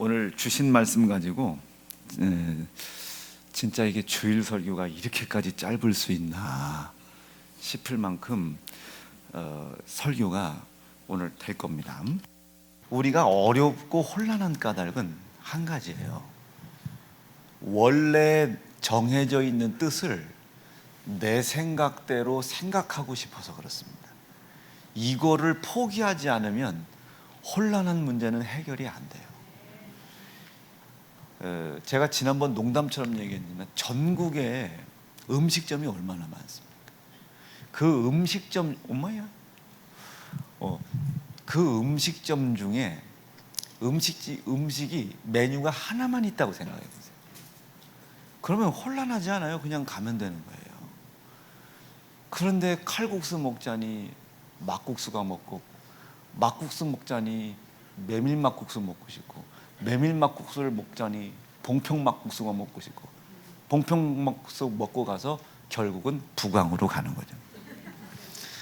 오늘 주신 말씀 가지고 진짜 이게 주일 설교가 이렇게까지 짧을 수 있나 싶을 만큼 설교가 오늘 될 겁니다. 우리가 어렵고 혼란한 까닭은 한 가지예요. 원래 정해져 있는 뜻을 내 생각대로 생각하고 싶어서 그렇습니다. 이거를 포기하지 않으면 혼란한 문제는 해결이 안 돼요. 제가 지난번 농담처럼 얘기했지만 전국에 음식점이 얼마나 많습니까? 그 음식점, 그 음식점 중에 음식이 메뉴가 하나만 있다고 생각해 보세요. 그러면 혼란하지 않아요? 그냥 가면 되는 거예요. 그런데 칼국수 먹자니 막국수가 먹고, 막국수 먹자니 메밀막국수 먹고 싶고, 메밀막국수를 먹자니 봉평막국수가 먹고 싶고, 봉평막국수 먹고 가서 결국은 부광으로 가는 거죠.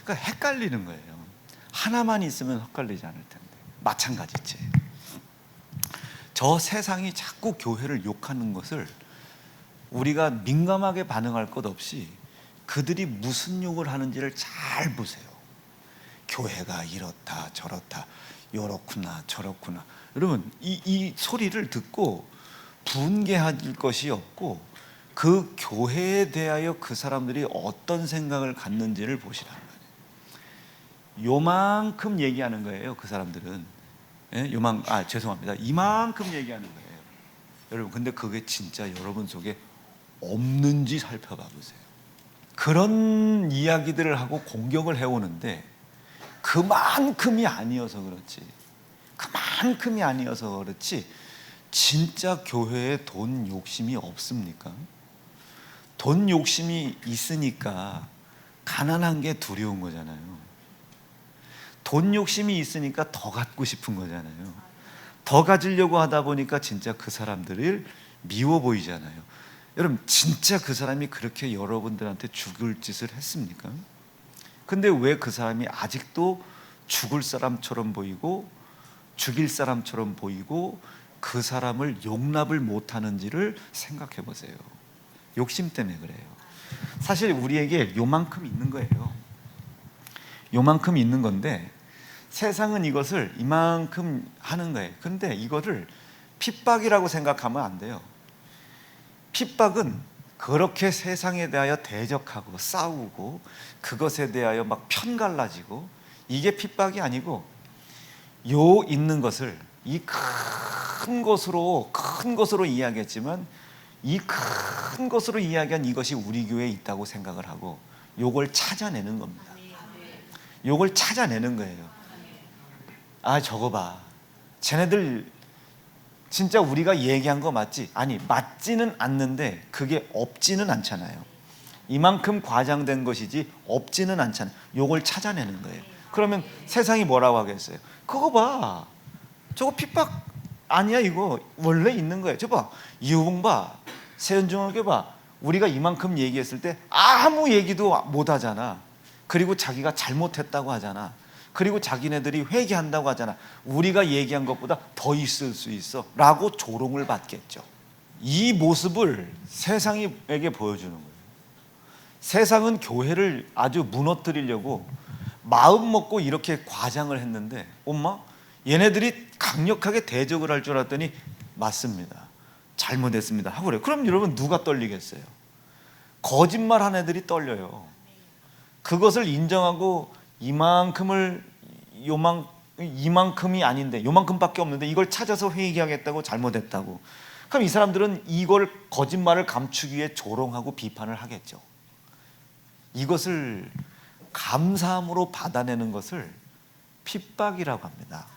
그러니까 헷갈리는 거예요. 하나만 있으면 헷갈리지 않을 텐데. 마찬가지지. 저 세상이 자꾸 교회를 욕하는 것을 우리가 민감하게 반응할 것 없이 그들이 무슨 욕을 하는지를 잘 보세요. 교회가 이렇다 저렇다 요렇구나 저렇구나. 여러분 이 소리를 듣고 분개할 것이 없고 그 교회에 대하여 그 사람들이 어떤 생각을 갖는지를 보시라는 거예요. 요만큼 얘기하는 거예요. 그 사람들은 죄송합니다. 이만큼 얘기하는 거예요. 여러분 근데 그게 진짜 여러분 속에 없는지 살펴봐 보세요. 그런 이야기들을 하고 공격을 해오는데 그만큼이 아니어서 그렇지 진짜 교회에 돈 욕심이 없습니까? 돈 욕심이 있으니까 가난한 게 두려운 거잖아요. 돈 욕심이 있으니까 더 갖고 싶은 거잖아요. 더 가지려고 하다 보니까 진짜 그 사람들을 미워 보이잖아요. 여러분 진짜 그 사람이 그렇게 여러분들한테 죽을 짓을 했습니까? 근데 왜 그 사람이 아직도 죽을 사람처럼 보이고 죽일 사람처럼 보이고 그 사람을 용납을 못하는지를 생각해 보세요. 욕심 때문에 그래요. 사실 우리에게 요만큼 있는 거예요. 요만큼 있는 건데 세상은 이것을 이만큼 하는 거예요. 근데 이거를 핍박이라고 생각하면 안 돼요. 핍박은 그렇게 세상에 대하여 대적하고 싸우고 그것에 대하여 막 편갈라지고 이게 핍박이 아니고 요 있는 것을 이 큰 것으로 이야기했지만 이 큰 것으로 이야기한 이것이 우리 교회에 있다고 생각을 하고 요걸 찾아내는 겁니다. 요걸 찾아내는 거예요. 아 저거 봐. 쟤네들 진짜 우리가 얘기한 거 맞지? 아니 맞지는 않는데 그게 없지는 않잖아요. 이만큼 과장된 것이지 없지는 않잖아요. 요걸 찾아내는 거예요. 그러면 세상이 뭐라고 하겠어요? 그거 봐. 저거 핍박 아니야 이거. 원래 있는 거예요. 저 봐. 이호봉 봐. 세연중학교 봐. 우리가 이만큼 얘기했을 때 아무 얘기도 못 하잖아. 그리고 자기가 잘못했다고 하잖아. 그리고 자기네들이 회개한다고 하잖아. 우리가 얘기한 것보다 더 있을 수 있어 라고 조롱을 받겠죠. 이 모습을 세상에게 보여주는 거예요. 세상은 교회를 아주 무너뜨리려고 마음 먹고 이렇게 과장을 했는데 엄마 얘네들이 강력하게 대적을 할 줄 알았더니 맞습니다. 잘못했습니다 하고 그래요. 그럼 여러분 누가 떨리겠어요? 거짓말한 애들이 떨려요. 그것을 인정하고 이만큼이 아닌데 요만큼밖에 없는데 이걸 찾아서 회개하겠다고 잘못했다고. 그럼 이 사람들은 이걸 거짓말을 감추기 위해 조롱하고 비판을 하겠죠. 이것을 감사함으로 받아내는 것을 핍박이라고 합니다.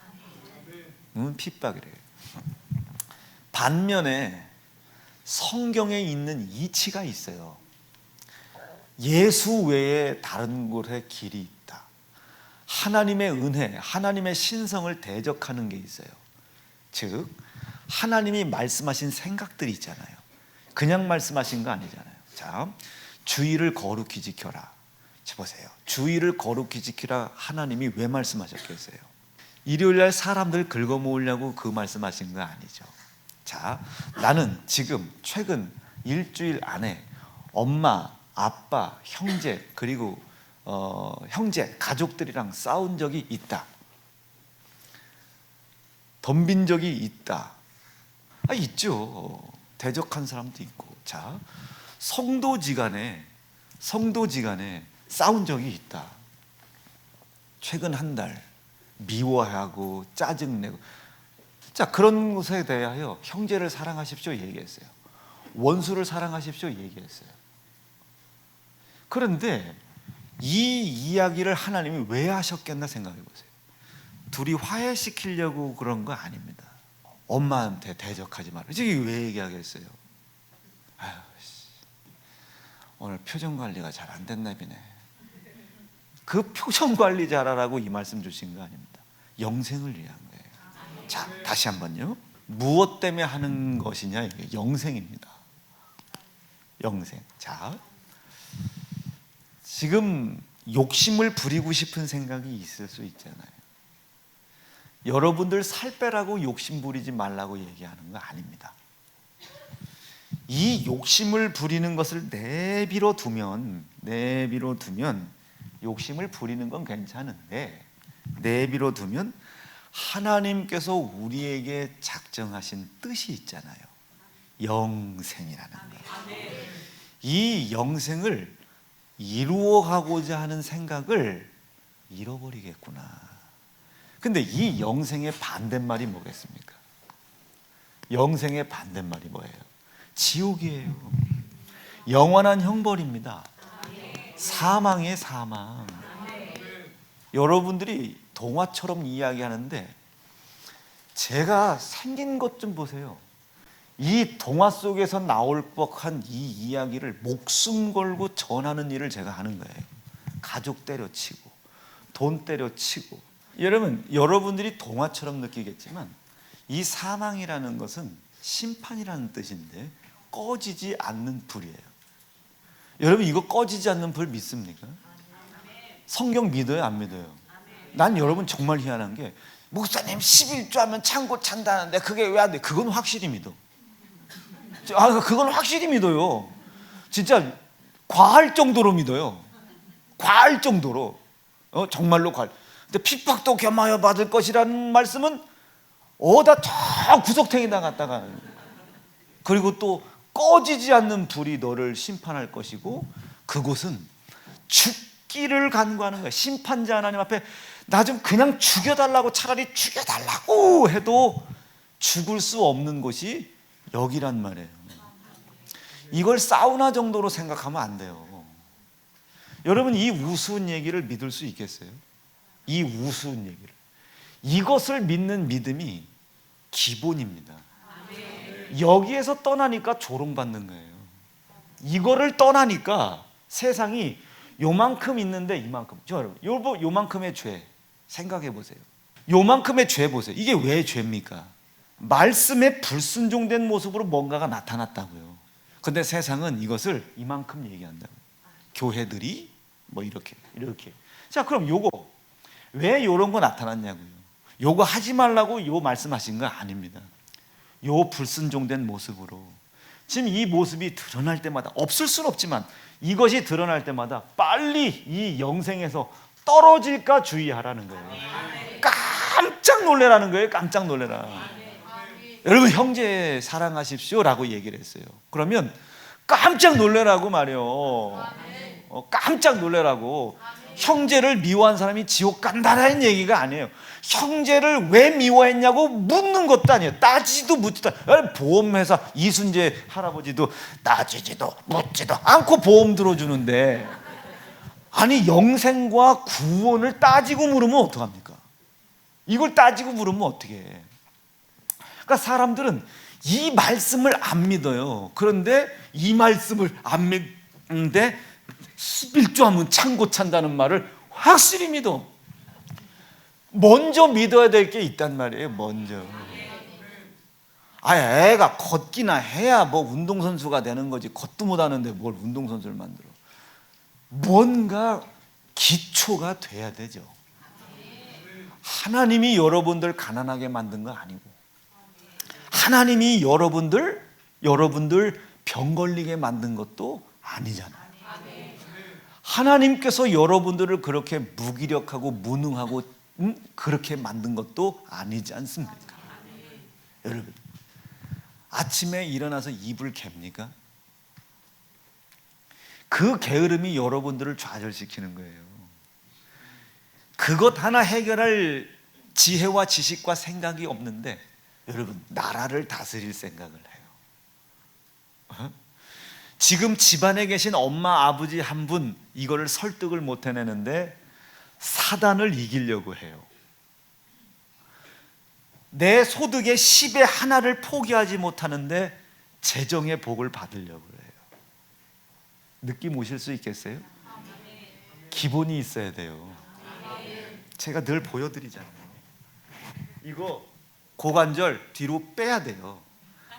핍박이래요. 반면에 성경에 있는 이치가 있어요. 예수 외에 다른 곳에 길이 있다. 하나님의 은혜, 하나님의 신성을 대적하는 게 있어요. 즉 하나님이 말씀하신 생각들이 있잖아요. 그냥 말씀하신 거 아니잖아요. 자, 주의를 거룩히 지켜라. 보세요. 주의를 거룩히 지키라 하나님이 왜 말씀하셨겠어요? 일요일날 사람들 긁어 모으려고 그 말씀하신 거 아니죠. 자, 나는 지금 최근 일주일 안에 엄마, 아빠, 형제 그리고 형제 가족들이랑 싸운 적이 있다. 덤빈 적이 있다. 있죠. 대적한 사람도 있고. 자, 성도지간에 싸운 적이 있다. 최근 한 달 미워하고 짜증내고. 자, 그런 것에 대하여 형제를 사랑하십시오 얘기했어요. 원수를 사랑하십시오 얘기했어요. 그런데 이 이야기를 하나님이 왜 하셨겠나 생각해 보세요. 둘이 화해시키려고 그런 거 아닙니다. 엄마한테 대적하지 말라. 이게 왜 얘기하겠어요? 오늘 표정 관리가 잘 안 됐나 보네. 그 표정 관리 잘하라고 이 말씀 주신 거 아닙니다. 영생을 위한 거예요. 자, 다시 한번요. 무엇 때문에 하는 것이냐? 이게 영생입니다. 영생. 자, 지금 욕심을 부리고 싶은 생각이 있을 수 있잖아요. 여러분들 살 빼라고 욕심 부리지 말라고 얘기하는 거 아닙니다. 이 욕심을 부리는 것을 내비로 두면 욕심을 부리는 건 괜찮은데 내비로 두면 하나님께서 우리에게 작정하신 뜻이 있잖아요. 영생이라는 거예요. 이 영생을 이루어가고자 하는 생각을 잃어버리겠구나. 근데 이 영생의 반대말이 뭐겠습니까? 영생의 반대말이 뭐예요? 지옥이에요. 영원한 형벌입니다. 사망이에요, 사망. 여러분들이 동화처럼 이야기하는데 제가 생긴 것 좀 보세요. 이 동화 속에서 나올 법한 이 이야기를 목숨 걸고 전하는 일을 제가 하는 거예요. 가족 때려치고 돈 때려치고. 여러분들이 동화처럼 느끼겠지만 이 사망이라는 것은 심판이라는 뜻인데 꺼지지 않는 불이에요. 여러분 이거 꺼지지 않는 불 믿습니까? 성경 믿어요, 안 믿어요? 난 여러분 정말 희한한 게 목사님 11조 하면 창고 찬다는데 그게 왜 안 돼? 그건 확실히 믿어. 그건 확실히 믿어요. 진짜 과할 정도로 믿어요. 과할 정도로. 정말로 과할. 근데 핍박도 겸하여 받을 것이라는 말씀은 어디다 저 구석탱이다 갔다가 그리고 또 꺼지지 않는 불이 너를 심판할 것이고 그곳은 죽기를 간구하는 거예요. 심판자 하나님 앞에 나 좀 그냥 죽여달라고 차라리 죽여달라고 해도 죽을 수 없는 곳이 여기란 말이에요. 이걸 사우나 정도로 생각하면 안 돼요. 여러분 이 우스운 얘기를 믿을 수 있겠어요? 이 우스운 얘기를. 이것을 믿는 믿음이 기본입니다. 여기에서 떠나니까 조롱받는 거예요. 이거를 떠나니까 세상이 요만큼 있는데 이만큼. 여러분 요만큼의 죄 생각해 보세요. 요만큼의 죄 보세요. 이게 왜 죄입니까? 말씀에 불순종된 모습으로 뭔가가 나타났다고요. 근데 세상은 이것을 이만큼 얘기한다고. 교회들이 뭐 이렇게. 자, 그럼 요거 왜 요런 거 나타났냐고요. 요거 하지 말라고 요 말씀하신 거 아닙니다. 요 불순종된 모습으로 지금 이 모습이 드러날 때마다 없을 수는 없지만 이것이 드러날 때마다 빨리 이 영생에서 떨어질까 주의하라는 거예요. 깜짝 놀래라는 거예요. 깜짝 놀래라. 여러분 형제 사랑하십시오라고 얘기를 했어요. 그러면 깜짝 놀래라고 말이요. 깜짝 놀래라고. 형제를 미워한 사람이 지옥 간다라는 얘기가 아니에요. 형제를 왜 미워했냐고 묻는 것도 아니에요. 따지도 묻지도. 보험회사 이순재 할아버지도 따지지도 묻지도 않고 보험 들어주는데 아니 영생과 구원을 따지고 물으면 어떡합니까? 이걸 따지고 물으면 어떻게 해? 그러니까 사람들은 이 말씀을 안 믿어요. 그런데 이 말씀을 안 믿는데 11조 하면 창고 찬다는 말을 확실히 믿어. 먼저 믿어야 될 게 있단 말이에요. 먼저. 애가 걷기나 해야 뭐 운동선수가 되는 거지. 걷도 못하는데 뭘 운동선수를 만들어. 뭔가 기초가 돼야 되죠. 하나님이 여러분들 가난하게 만든 거 아니고, 하나님이 여러분들 병 걸리게 만든 것도 아니잖아요. 하나님께서 여러분들을 그렇게 무기력하고 무능하고 그렇게 만든 것도 아니지 않습니까? 여러분, 아침에 일어나서 이불 갭니까? 그 게으름이 여러분들을 좌절시키는 거예요. 그것 하나 해결할 지혜와 지식과 생각이 없는데 여러분, 나라를 다스릴 생각을 해요. 지금 집안에 계신 엄마 아버지 한 분 이거를 설득을 못 해내는데 사단을 이기려고 해요. 내 소득의 10의 하나를 포기하지 못하는데 재정의 복을 받으려고 해요. 느낌 오실 수 있겠어요? 기본이 있어야 돼요. 제가 늘 보여드리잖아요. 이거 고관절 뒤로 빼야 돼요.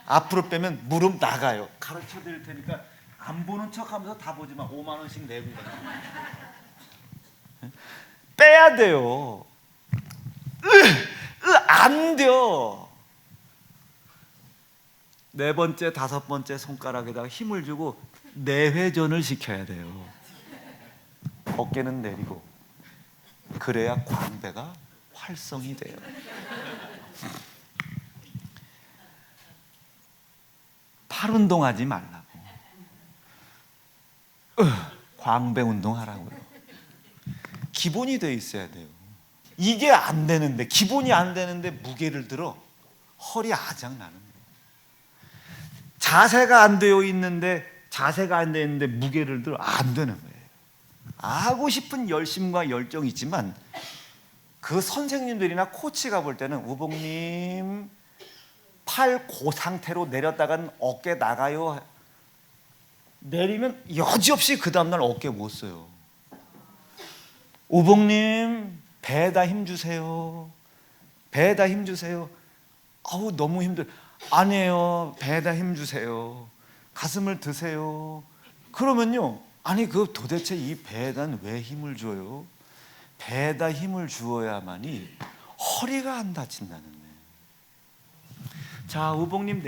앞으로 빼면 무릎 나가요. 가르쳐 드릴 테니까 안 보는 척 하면서 다 보지만 5만 원씩 내고 빼야 돼요. 안 돼요. 네 번째, 다섯 번째 손가락에다가 힘을 주고 내회전을 시켜야 돼요. 어깨는 내리고. 그래야 광배가 활성이 돼요. 팔 운동하지 말라고. 광배 운동하라고요. 기본이 돼 있어야 돼요. 이게 안 되는데, 기본이 안 되는데 무게를 들어 허리 아작 나는 거예요. 자세가 안 되어 있는데 무게를 들어 안 되는 거예요. 하고 싶은 열심과 열정이 있지만 그 선생님들이나 코치가 볼 때는 우봉님 팔 그 상태로 내렸다간 어깨 나가요. 내리면 여지없이 그 다음날 어깨 못 써요. 우봉님 배에다 힘 주세요. 배에다 힘 주세요. 아우 너무 힘들. 아니에요. 배에다 힘 주세요. 가슴을 드세요. 그러면요. 아니 그 도대체 이 배에다 왜 힘을 줘요? 배에다 힘을 주어야만이 허리가 안 다친다는 거예요. 자, 우봉님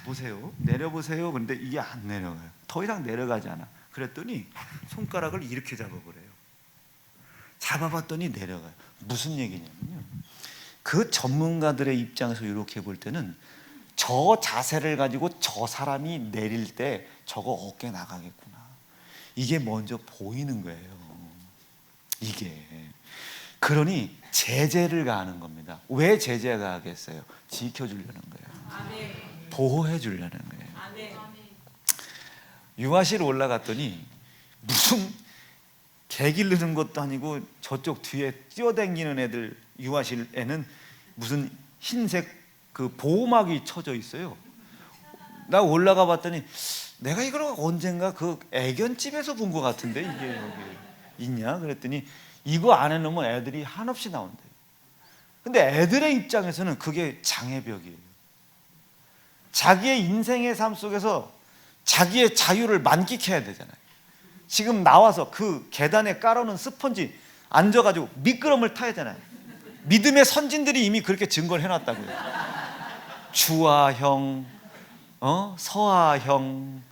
보세요. 내려보세요. 근데 이게 안 내려가요. 더 이상 내려가지 않아. 그랬더니 손가락을 이렇게 잡아보래요. 잡아봤더니 내려가요. 무슨 얘기냐면요. 그 전문가들의 입장에서 이렇게 볼 때는 저 자세를 가지고 저 사람이 내릴 때 저거 어깨 나가겠구나. 이게 먼저 보이는 거예요. 이게. 그러니 제재를 가하는 겁니다. 왜 제재가 하겠어요? 지켜주려는 거예요. 보호해 주려는 거예요. 유아실 올라갔더니 무슨 개 기르는 것도 아니고 저쪽 뒤에 뛰어다니는 애들 유아실에는 무슨 흰색 그 보호막이 쳐져 있어요. 나 올라가 봤더니 내가 이걸 언젠가 그 애견집에서 본 것 같은데 이게 여기 있냐? 그랬더니 이거 안에 넣으면 애들이 한없이 나온대요. 근데 애들의 입장에서는 그게 장애벽이에요. 자기의 인생의 삶 속에서 자기의 자유를 만끽해야 되잖아요. 지금 나와서 그 계단에 깔아놓은 스펀지 앉아가지고 미끄럼을 타야 되잖아요. 믿음의 선진들이 이미 그렇게 증거를 해놨다고요. 주아형, 서아형,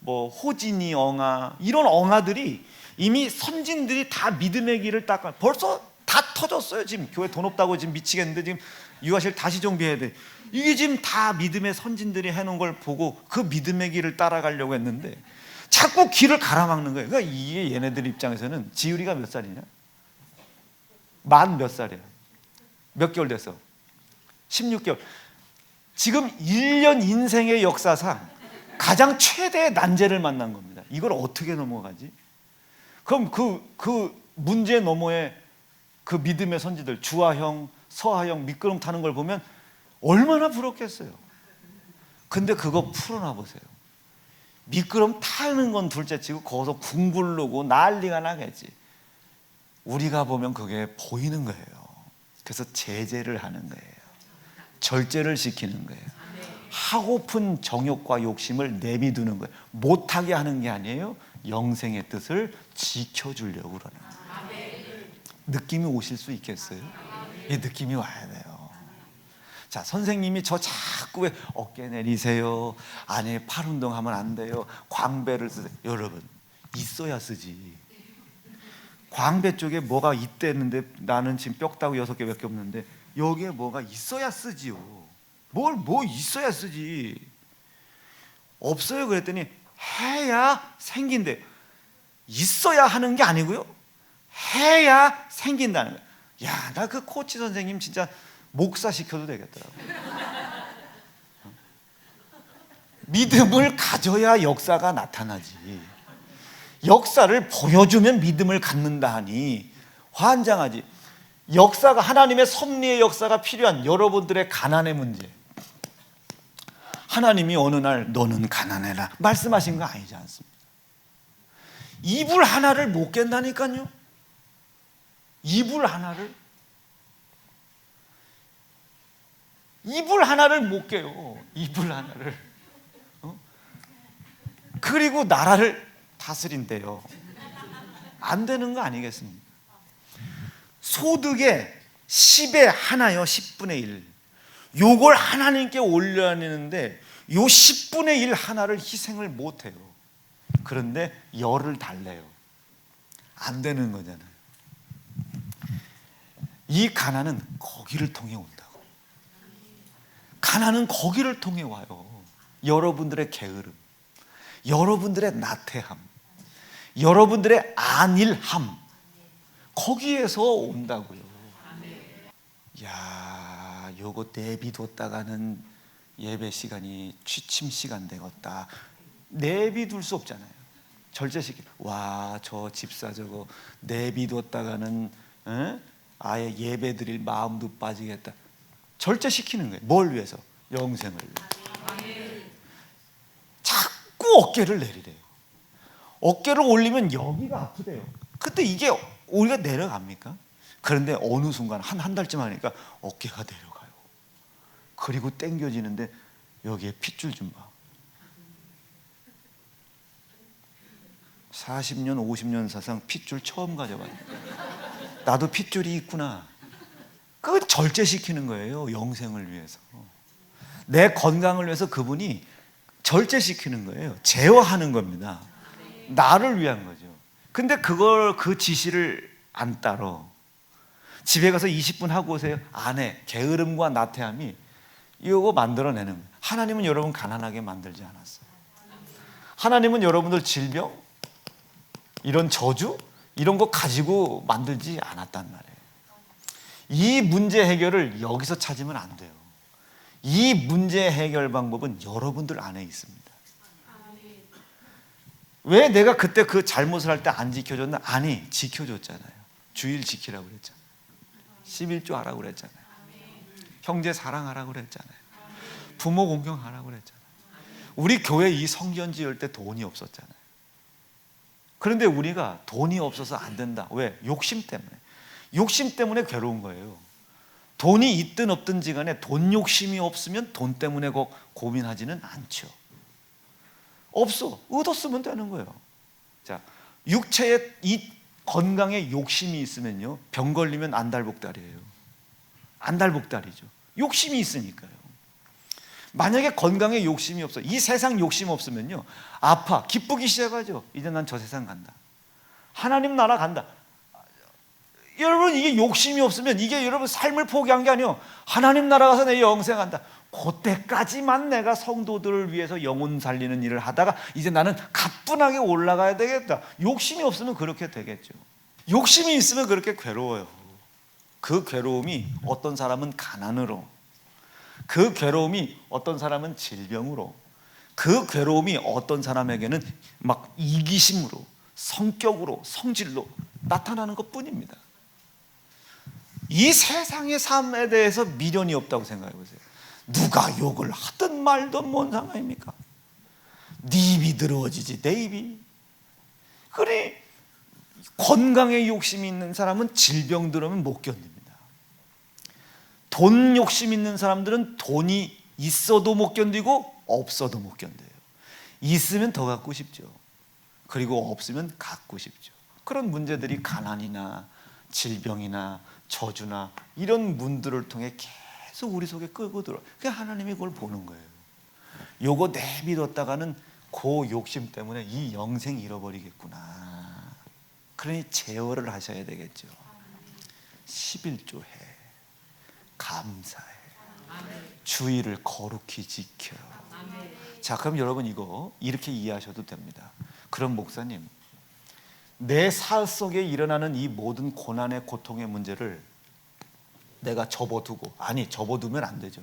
뭐 호진이 엉아, 이런 엉아들이 이미 선진들이 다 믿음의 길을 닦아 벌써 다 터졌어요. 지금 교회 돈 없다고 지금 미치겠는데 지금 유아실 다시 정비해야 돼. 이게 지금 다 믿음의 선진들이 해놓은 걸 보고 그 믿음의 길을 따라가려고 했는데 자꾸 길을 가로막는 거예요. 그러니까 이게 얘네들 입장에서는 지율이가 몇 살이냐? 만 몇 살이야? 몇 개월 됐어? 16개월. 지금 1년 인생의 역사상 가장 최대의 난제를 만난 겁니다. 이걸 어떻게 넘어가지? 그럼 그 문제 너머에 그 믿음의 선지들 주아형, 서아형 미끄럼 타는 걸 보면 얼마나 부럽겠어요. 근데 그거 풀어놔 보세요. 미끄럼 타는 건 둘째치고 거기서 궁굴르고 난리가 나겠지. 우리가 보면 그게 보이는 거예요. 그래서 제재를 하는 거예요. 절제를 시키는 거예요. 하고픈 정욕과 욕심을 내비두는 거예요. 못하게 하는 게 아니에요. 영생의 뜻을 지켜주려고 그러는 거예요. 느낌이 오실 수 있겠어요? 이 느낌이 와야 돼요. 자, 선생님이 저 자꾸 왜 어깨 내리세요, 아니 팔 운동하면 안 돼요, 광배를 쓰세요. 여러분, 있어야 쓰지. 광배 쪽에 뭐가 있대는데 나는 지금 뼈다구 6개밖에 없는데 여기에 뭐가 있어야 쓰지요. 뭐 있어야 쓰지. 없어요. 그랬더니 해야 생긴대. 있어야 하는 게 아니고요, 해야 생긴다는 거야. 야, 나 그 코치 선생님 진짜 목사 시켜도 되겠더라고. 믿음을 가져야 역사가 나타나지. 역사를 보여주면 믿음을 갖는다 하니 환장하지. 역사가, 하나님의 섭리의 역사가 필요한 여러분들의 가난의 문제, 하나님이 어느 날 너는 가난해라 말씀하신 거 아니지 않습니까? 이불 하나를 못 깬다니까요. 이불 하나를 못 깨요. 이불 하나를. 그리고 나라를 다스린대요. 안 되는 거 아니겠습니까? 소득의 10의 하나요, 10분의 1. 요걸 하나님께 올려야 하는데 요 10분의 1 하나를 희생을 못 해요. 그런데 열을 달래요. 안 되는 거잖아요. 이 가난은 거기를 통해 온다고. 가난은 거기를 통해 와요. 여러분들의 게으름, 여러분들의 나태함, 여러분들의 안일함, 거기에서 온다고요. 야, 요거 내비뒀다가는 예배 시간이 취침 시간 되겠다. 내비둘 수 없잖아요. 절제시키. 와, 저 집사 저거 내비뒀다가는 아예 예배 드릴 마음도 빠지겠다. 절제시키는 거예요. 뭘 위해서? 영생을 위해서. 자꾸 어깨를 내리래요. 어깨를 올리면 여기가 아프대요. 그때 이게 우리가 내려갑니까? 그런데 어느 순간 한 달쯤 하니까 어깨가 내려가요. 그리고 당겨지는데 여기에 핏줄 좀 봐. 40년 50년 사상 핏줄 처음 가져봐요. 나도 핏줄이 있구나. 그걸 절제시키는 거예요. 영생을 위해서. 내 건강을 위해서 그분이 절제시키는 거예요. 제어하는 겁니다. 나를 위한 거죠. 근데 그 지시를 안 따라. 집에 가서 20분 하고 오세요. 안 해. 게으름과 나태함이 이거 만들어내는 거예요. 하나님은 여러분 가난하게 만들지 않았어요. 하나님은 여러분들 질병, 이런 저주, 이런 거 가지고 만들지 않았단 말이에요. 이 문제 해결을 여기서 찾으면 안 돼요. 이 문제 해결 방법은 여러분들 안에 있습니다. 왜 내가 그때 그 잘못을 할 때 안 지켜줬나? 아니, 지켜줬잖아요. 주일 지키라고 그랬잖아요. 11조 하라고 그랬잖아요. 형제 사랑하라고 그랬잖아요. 부모 공경하라고 그랬잖아요. 우리 교회 이 성전 지을 때 돈이 없었잖아요. 그런데 우리가 돈이 없어서 안 된다. 왜? 욕심 때문에. 욕심 때문에 괴로운 거예요. 돈이 있든 없든지 간에 돈 욕심이 없으면 돈 때문에 고민하지는 않죠. 없어. 얻었으면 되는 거예요. 자, 육체에 이 건강에 욕심이 있으면요, 병 걸리면 안달복달이에요. 안달복달이죠. 욕심이 있으니까요. 만약에 건강에 욕심이 없어, 이 세상 욕심 없으면요, 아파, 기쁘기 시작하죠. 이제 난 저 세상 간다. 하나님 나라 간다. 여러분, 이게 욕심이 없으면 이게 여러분 삶을 포기한 게 아니에요. 하나님 나라 가서 내 영생 간다. 그때까지만 내가 성도들을 위해서 영혼 살리는 일을 하다가 이제 나는 가뿐하게 올라가야 되겠다. 욕심이 없으면 그렇게 되겠죠. 욕심이 있으면 그렇게 괴로워요. 그 괴로움이 어떤 사람은 가난으로, 그 괴로움이 어떤 사람은 질병으로, 그 괴로움이 어떤 사람에게는 막 이기심으로, 성격으로, 성질로 나타나는 것 뿐입니다. 이 세상의 삶에 대해서 미련이 없다고 생각해 보세요. 누가 욕을 하든 말든 뭔 상관입니까? 네 입이 더러워지지 내 입이. 그래, 건강에 욕심이 있는 사람은 질병 들으면 못 견딥니다. 돈 욕심 있는 사람들은 돈이 있어도 못 견디고 없어도 못 견뎌요. 있으면 더 갖고 싶죠. 그리고 없으면 갖고 싶죠. 그런 문제들이 가난이나 질병이나 저주나 이런 문들을 통해 계속 우리 속에 끌고 들어. 그러니까 하나님이 그걸 보는 거예요. 요거 내비뒀다가는 그 욕심 때문에 이 영생 잃어버리겠구나. 그러니 제어를 하셔야 되겠죠. 11조 해, 감사해, 주의를 거룩히 지켜. 자, 그럼 여러분 이거 이렇게 이해하셔도 됩니다. 그럼 목사님, 내 삶 속에 일어나는 이 모든 고난의 고통의 문제를 내가 접어두고, 아니 접어두면 안 되죠.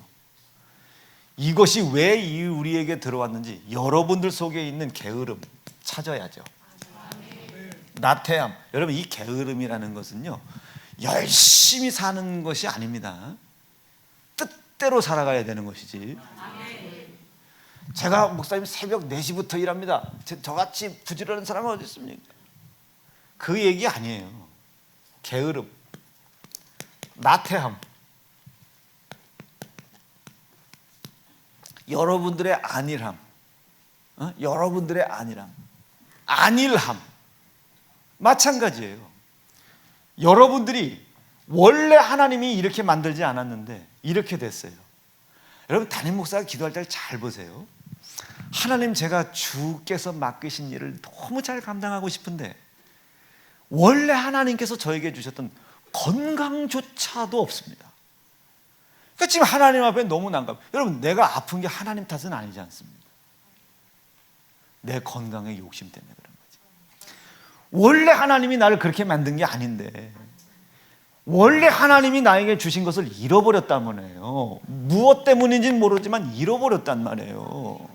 이것이 왜 우리에게 들어왔는지 여러분들 속에 있는 게으름 찾아야죠. 나태함. 여러분, 이 게으름이라는 것은요, 열심히 사는 것이 아닙니다. 뜻대로 살아가야 되는 것이지. 제가 목사님 새벽 4시부터 일합니다, 저같이 부지런한 사람은 어디 있습니까? 그 얘기 아니에요. 게으름, 나태함, 여러분들의 안일함, 여러분들의 안일함 마찬가지예요. 여러분들이 원래 하나님이 이렇게 만들지 않았는데 이렇게 됐어요. 여러분, 담임 목사가 기도할 때 잘 보세요. 하나님, 제가 주께서 맡기신 일을 너무 잘 감당하고 싶은데 원래 하나님께서 저에게 주셨던 건강조차도 없습니다. 그러니까 지금 하나님 앞에 너무 난감. 여러분, 내가 아픈 게 하나님 탓은 아니지 않습니다. 내 건강의 욕심 때문에 그런 거지. 원래 하나님이 나를 그렇게 만든 게 아닌데 원래 하나님이 나에게 주신 것을 잃어버렸단 말이에요. 무엇 때문인지는 모르지만 잃어버렸단 말이에요.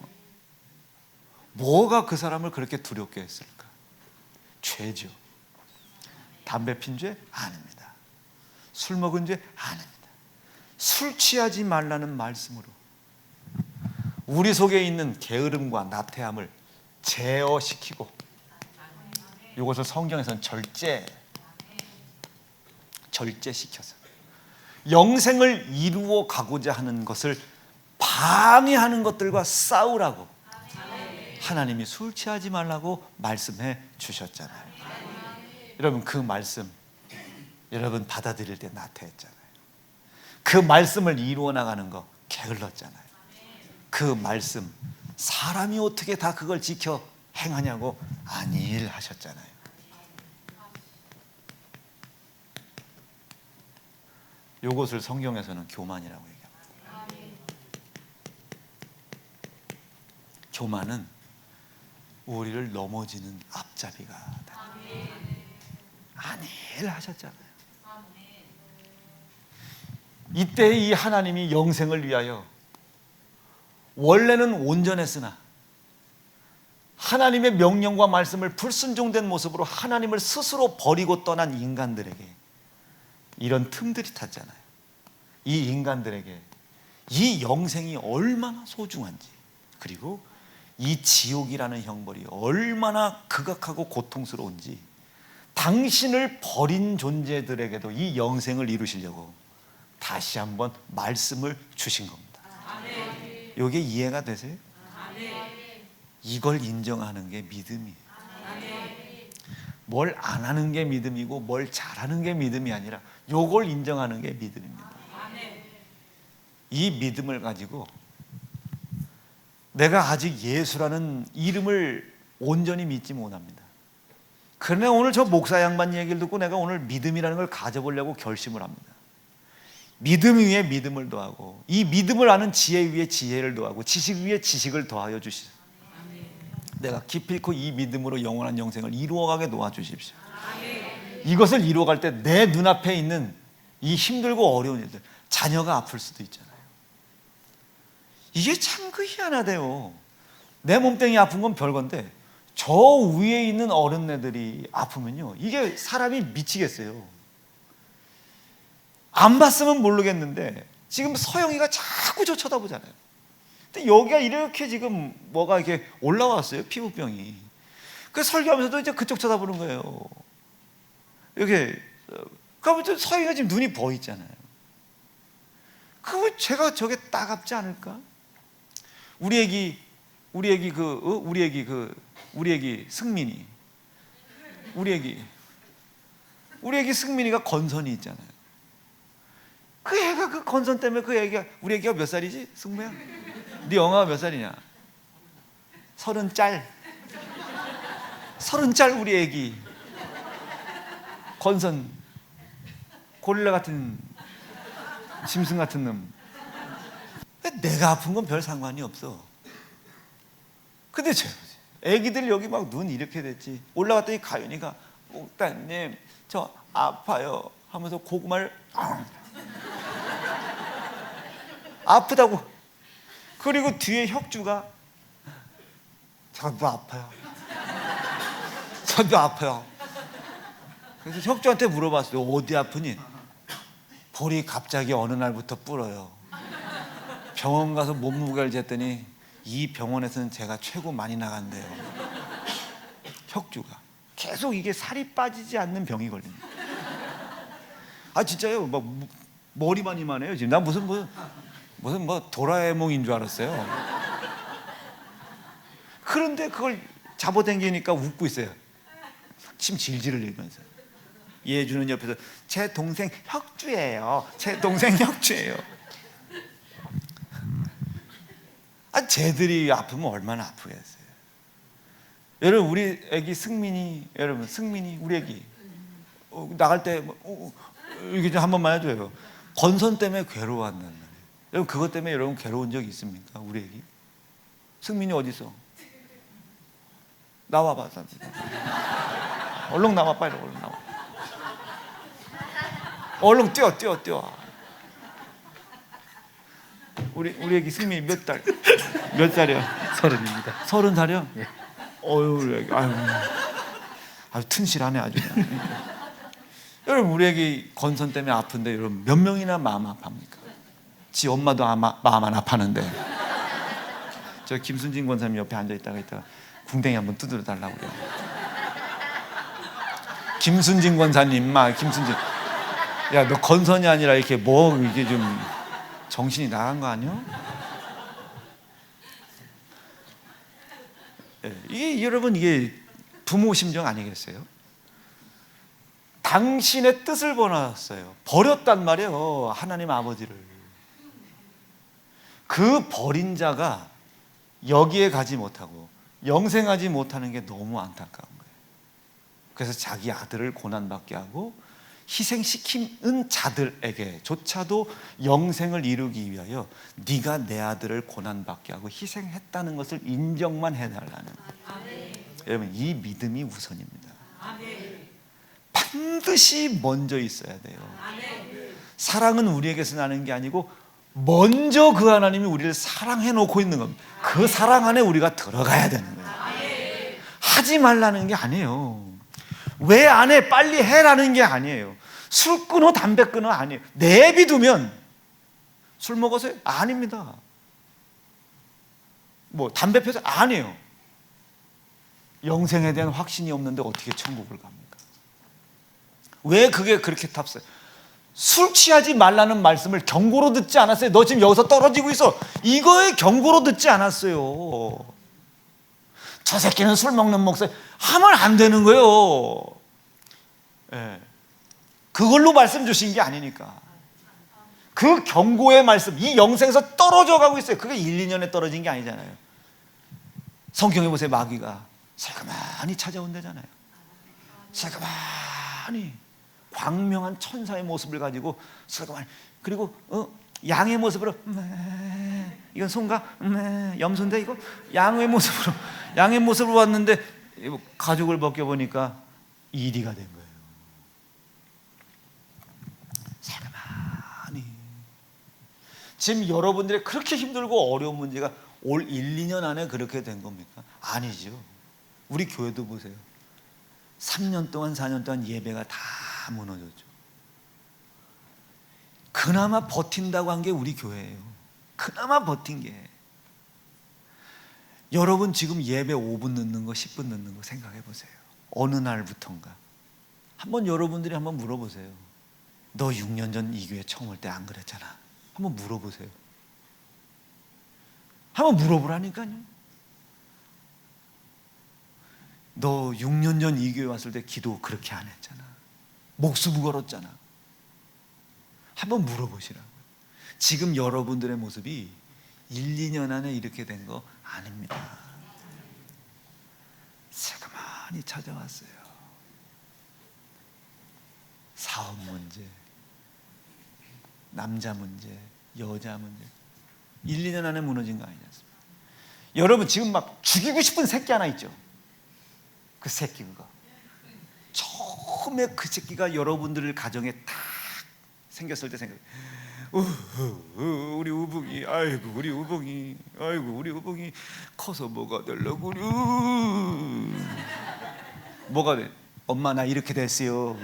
뭐가 그 사람을 그렇게 두렵게 했을까? 죄죠. 담배 핀 죄? 아닙니다. 술 먹은 죄? 아닙니다. 술 취하지 말라는 말씀으로 우리 속에 있는 게으름과 나태함을 제어시키고, 이것을 성경에서는 절제시켜서 영생을 이루어 가고자 하는 것을 방해하는 것들과 싸우라고 하나님이 술 취하지 말라고 말씀해 주셨잖아요. 여러분, 그 말씀 여러분 받아들일 때 나태했잖아요. 그 말씀을 이루어 나가는 거 게을렀잖아요. 그 말씀 사람이 어떻게 다 그걸 지켜 행하냐고 안일하셨잖아요. 이것을 성경에서는 교만이라고 얘기합니다. 교만은 우리를 넘어지는 앞잡이가 안일하셨잖아요. 이때 이 하나님이 영생을 위하여 원래는 온전했으나 하나님의 명령과 말씀을 불순종된 모습으로 하나님을 스스로 버리고 떠난 인간들에게 이런 틈들이 탔잖아요. 이 인간들에게 이 영생이 얼마나 소중한지, 그리고 이 지옥이라는 형벌이 얼마나 극악하고 고통스러운지 당신을 버린 존재들에게도 이 영생을 이루시려고 다시 한번 말씀을 주신 겁니다. 이게 이해가 되세요? 이걸 인정하는 게 믿음이에요. 뭘 안 하는 게 믿음이고 뭘 잘하는 게 믿음이 아니라 이걸 인정하는 게 믿음입니다. 이 믿음을 가지고 내가 아직 예수라는 이름을 온전히 믿지 못합니다. 그러나 오늘 저 목사 양반 얘기를 듣고 내가 오늘 믿음이라는 걸 가져보려고 결심을 합니다. 믿음 위에 믿음을 더하고 이 믿음을 아는 지혜 위에 지혜를 더하고 지식 위에 지식을 더하여 주시오. 내가 기필코 이 믿음으로 영원한 영생을 이루어가게 도와주십시오. 이것을 이루어갈 때 내 눈앞에 있는 이 힘들고 어려운 일들, 자녀가 아플 수도 있잖아요. 이게 참 그 희한하대요. 내 몸뚱이 아픈 건 별건데 저 위에 있는 어른네들이 아프면요, 이게 사람이 미치겠어요. 안 봤으면 모르겠는데 지금 서영이가 자꾸 저 쳐다보잖아요. 근데 여기가 이렇게 지금 뭐가 이렇게 올라왔어요, 피부병이. 그 설교하면서도 이제 그쪽 쳐다보는 거예요. 이렇게. 그러면 서영이가 지금 눈이 부어 있잖아요. 그거 제가 저게 따갑지 않을까? 우리 애기 승민이, 우리 애기 승민이가 건선이 있잖아요. 그 애가 그 건선 때문에 그 애가, 우리 애기가 몇 살이지? 승무야? 네 영아가 몇 살이냐? 30짤. 30짤 우리 애기. 건선 고릴라 같은 짐승 같은 놈. 내가 아픈 건 별 상관이 없어. 근데 저 애기들 여기 막 눈 이렇게 됐지. 올라갔더니 가윤이가 목사님 저 아파요 하면서 고구마를 아프다고. 그리고 뒤에 혁주가 저도 아파요. 저도 아파요. 그래서 혁주한테 물어봤어요. 어디 아프니? 볼이 갑자기 어느 날부터 불어요. 병원 가서 몸무게를 쟀더니 이 병원에서는 제가 최고 많이 나간대요. 혁주가 계속 이게 살이 빠지지 않는 병이 걸립니다. 아 진짜요? 막 머리만 이만해요 지금. 나 무슨 뭐 도라에몽인 줄 알았어요. 그런데 그걸 잡아당기니까 웃고 있어요. 침 질질 흘리면서. 예주는 옆에서 제 동생 혁주예요. 제 동생 혁주예요. 아, 쟤들이 아프면 얼마나 아프겠어요. 여러분 우리 애기 승민이, 여러분 승민이 우리 애기 나갈 때 이렇게 좀 한 번만 해줘요. 건선 때문에 괴로워한단 말이에요. 여러분 그것 때문에 여러분 괴로운 적 있습니까? 우리 애기 승민이 어디 있어? 나와봐. 얼른 나와. 빨리 얼른 나와. 얼른 뛰어. 우리 애기 승민이 몇 살이야? 30입니다. 30살이요? 예. 어휴, 애기, 아주 튼실하네 아주. 여러분 우리 애기 건선 때문에 아픈데 여러분 몇 명이나 마음 아파합니까? 지 엄마도 마음 안 아파하는데. 저 김순진 권사님 옆에 앉아 있다가 궁뎅이 한번 두드려 달라고 그래요. 김순진 권사님, 김순진. 야, 너 건선이 아니라 이렇게 뭐 이게 좀 정신이 나간 거 아니야? 이게 여러분 이게 부모 심정 아니겠어요? 당신의 뜻을 버렸단 말이에요. 하나님 아버지를. 그 버린 자가 여기에 가지 못하고 영생하지 못하는 게 너무 안타까운 거예요. 그래서 자기 아들을 고난받게 하고 희생시키는 자들에게조차도 영생을 이루기 위하여 네가 내 아들을 고난받게 하고 희생했다는 것을 인정만 해달라는. 여러분 이 믿음이 우선입니다. 반드시 먼저 있어야 돼요. 사랑은 우리에게서 나는 게 아니고 먼저 그 하나님이 우리를 사랑해 놓고 있는 겁니다. 그 사랑 안에 우리가 들어가야 되는 거예요. 하지 말라는 게 아니에요. 왜 안 해? 빨리 해라는 게 아니에요. 술 끊어 담배 끊어 아니에요. 내비두면 술 먹어서요? 아닙니다. 뭐 담배 펴서 아니에요. 영생에 대한 확신이 없는데 어떻게 천국을 갑니까? 왜 그게 그렇게 탑어요? 술 취하지 말라는 말씀을 경고로 듣지 않았어요. 너 지금 여기서 떨어지고 있어. 이거에 경고로 듣지 않았어요. 저 새끼는 술 먹는 목소리 하면 안 되는 거예요. 네. 그걸로 말씀 주신 게 아니니까. 그 경고의 말씀, 이 영생에서 떨어져 가고 있어요. 그게 1, 2년에 떨어진 게 아니잖아요. 성경에 보세요. 마귀가 새그마니 찾아온다잖아요. 새그마니 광명한 천사의 모습을 가지고 새그마니, 그리고 양의 모습으로 이건 소인가? 염소인데 이거 양의 모습으로 왔는데 가죽을 벗겨보니까 이리가 된 거예요. 새그마니. 지금 여러분들이 그렇게 힘들고 어려운 문제가 올 1, 2년 안에 그렇게 된 겁니까? 아니죠. 우리 교회도 보세요. 3년 동안 4년 동안 예배가 다 무너졌죠. 그나마 버틴다고 한 게 우리 교회예요. 그나마 버틴 게. 여러분 지금 예배 5분 늦는 거 10분 늦는 거 생각해 보세요. 어느 날부턴가 한번 여러분들이 한번 물어보세요. 너 6년 전 이 교회 처음 올 때 안 그랬잖아. 한번 물어보세요. 한번 물어보라니까요. 너 6년 전 이 교회 왔을 때 기도 그렇게 안 했잖아. 목숨 걸었잖아. 한번 물어보시라고요. 지금 여러분들의 모습이 1, 2년 안에 이렇게 된 거 아닙니다. 새가만이 찾아왔어요. 사업 문제, 남자 문제, 여자 문제, 1, 2년 안에 무너진 거 아니지 않습니까? 여러분 지금 막 죽이고 싶은 새끼 하나 있죠. 그 새끼 그거 처음에 그 새끼가 여러분들 가정에 딱 생겼을 때 생각, 우리 우봉이, 아이고 우리 우봉이, 아이고 우리 우봉이 커서 뭐가 되려고, 뭐가 돼? 엄마 나 이렇게 됐어요.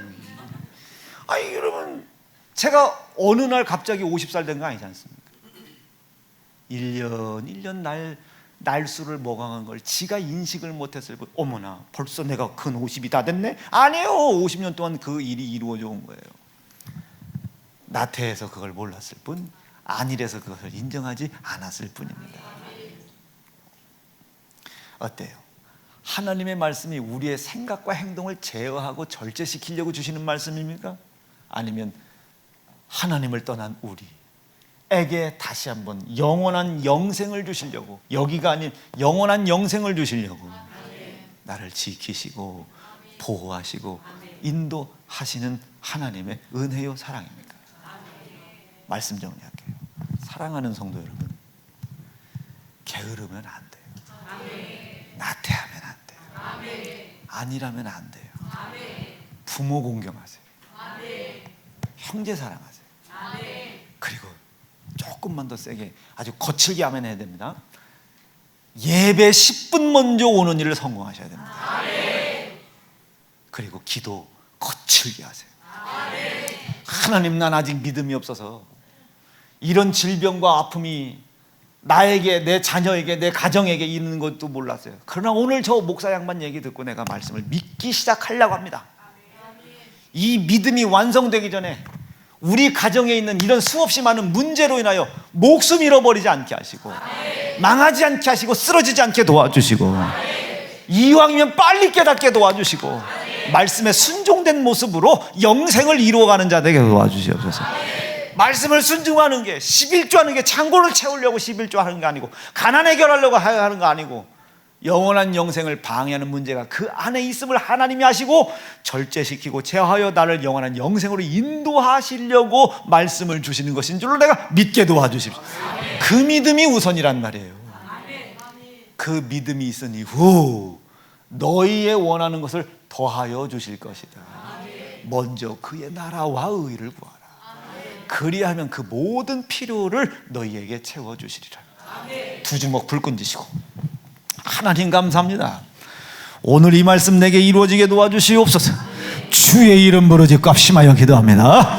아니 여러분, 제가 어느 날 갑자기 50살 된 거 아니지 않습니까? 1년 날수를 먹어간 걸 지가 인식을 못했을 뿐, 어머나 벌써 내가 근 50이 다 됐네? 아니에요. 50년 동안 그 일이 이루어져 온 거예요. 나태해서 그걸 몰랐을 뿐, 안일해서 그것을 인정하지 않았을 뿐입니다. 어때요? 하나님의 말씀이 우리의 생각과 행동을 제어하고 절제시키려고 주시는 말씀입니까? 아니면 하나님을 떠난 우리에게 다시 한번 영원한 영생을 주시려고, 여기가 아닌 영원한 영생을 주시려고 나를 지키시고 보호하시고 인도하시는 하나님의 은혜요 사랑입니까? 말씀 정리할게요. 사랑하는 성도 여러분, 게으르면 안 돼요. 나태하면 안 돼요. 안일하면 안 돼요. 부모 공경하세요. 형제 사랑하세요. 그리고 조금만 더 세게 아주 거칠게 하면 해야 됩니다. 예배 10분 먼저 오는 일을 성공하셔야 됩니다. 그리고 기도 거칠게 하세요. 하나님, 난 아직 믿음이 없어서 이런 질병과 아픔이 나에게, 내 자녀에게, 내 가정에게 있는 것도 몰랐어요. 그러나 오늘 저 목사 양반 얘기 듣고 내가 말씀을 믿기 시작하려고 합니다. 이 믿음이 완성되기 전에 우리 가정에 있는 이런 수없이 많은 문제로 인하여 목숨 잃어버리지 않게 하시고, 망하지 않게 하시고, 쓰러지지 않게 도와주시고, 이왕이면 빨리 깨닫게 도와주시고, 말씀에 순종된 모습으로 영생을 이루어가는 자 되게 도와주시옵소서. 말씀을 순종하는 게, 11조 하는 게 창고를 채우려고 11조 하는 게 아니고, 가난 해결하려고 하는 거 아니고, 영원한 영생을 방해하는 문제가 그 안에 있음을 하나님이 아시고 절제시키고 제어하여 나를 영원한 영생으로 인도하시려고 말씀을 주시는 것인 줄로 내가 믿게 도와주십시오. 그 믿음이 우선이란 말이에요. 그 믿음이 있으니 너희의 원하는 것을 더하여 주실 것이다. 먼저 그의 나라와 의를 구하라. 그리하면 그 모든 필요를 너희에게 채워주시리라. 두 주먹 불끈 쥐시고, 하나님 감사합니다. 오늘 이 말씀 내게 이루어지게 도와주시옵소서. 주의 이름 부르짖고 합심하여 기도합니다.